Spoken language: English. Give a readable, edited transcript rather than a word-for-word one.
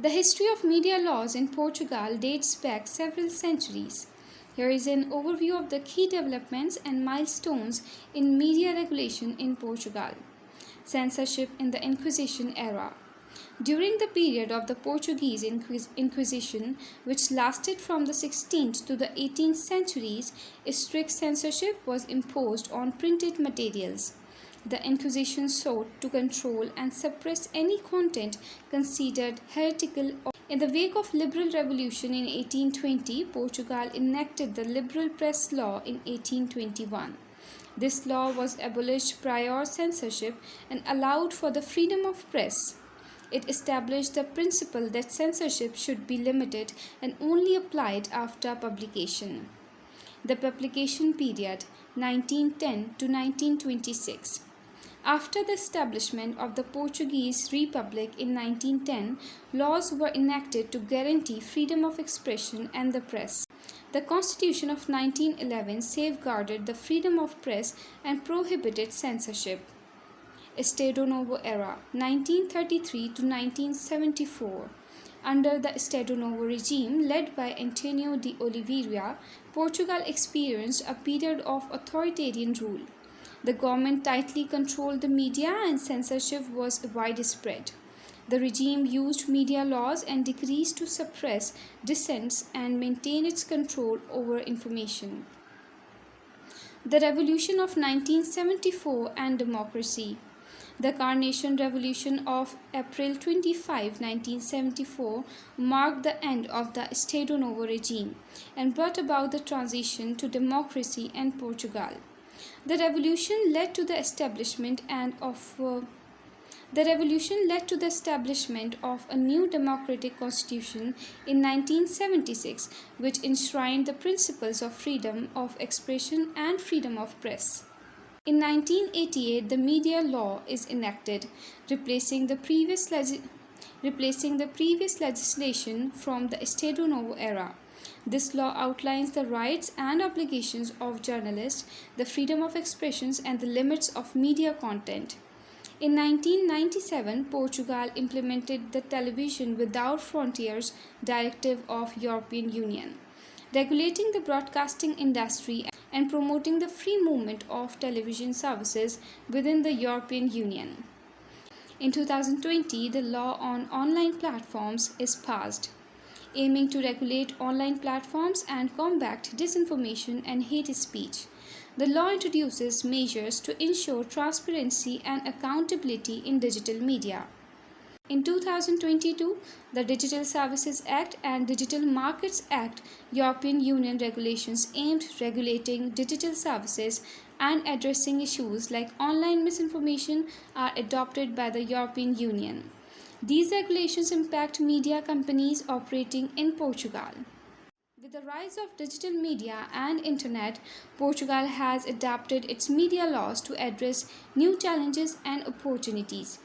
The history of media laws in Portugal dates back several centuries. Here is an overview of the key developments and milestones in media regulation in Portugal. Censorship in the Inquisition era. During the period of the Portuguese Inquisition, which lasted from the 16th to the 18th centuries, strict censorship was imposed on printed materials. The Inquisition sought to control and suppress any content considered heretical. In the wake of liberal revolution in 1820, Portugal enacted the Liberal Press Law in 1821. This law was abolished prior censorship and allowed for the freedom of press. It established the principle that censorship should be limited and only applied after publication. The publication period 1910 to 1926. After the establishment of the Portuguese Republic in 1910, laws were enacted to guarantee freedom of expression and the press. The Constitution of 1911 safeguarded the freedom of press and prohibited censorship. Estado Novo era 1933 to 1974. Under the Estado Novo regime led by António de Oliveira, Portugal experienced a period of authoritarian rule. The government tightly controlled the media and censorship was widespread. The regime used media laws and decrees to suppress dissents and maintain its control over information. The Revolution of 1974 and democracy. The Carnation Revolution of April 25, 1974 marked the end of the Estado Novo regime and brought about the transition to democracy in Portugal. The revolution led to the establishment of a new democratic constitution in 1976, which enshrined the principles of freedom of expression and freedom of press. In 1988, the media law is enacted, replacing the previous legislation from the Estado Novo era. This law outlines the rights and obligations of journalists, the freedom of expression, and the limits of media content. In 1997, Portugal implemented the Television Without Frontiers Directive of European Union, regulating the broadcasting industry and promoting the free movement of television services within the European Union. In 2020, the law on online platforms is passed, aiming to regulate online platforms and combat disinformation and hate speech. The law introduces measures to ensure transparency and accountability in digital media. In 2022, the Digital Services Act and Digital Markets Act, European Union regulations aimed at regulating digital services and addressing issues like online misinformation, are adopted by the European Union. These regulations impact media companies operating in Portugal. With the rise of digital media and internet, Portugal has adapted its media laws to address new challenges and opportunities.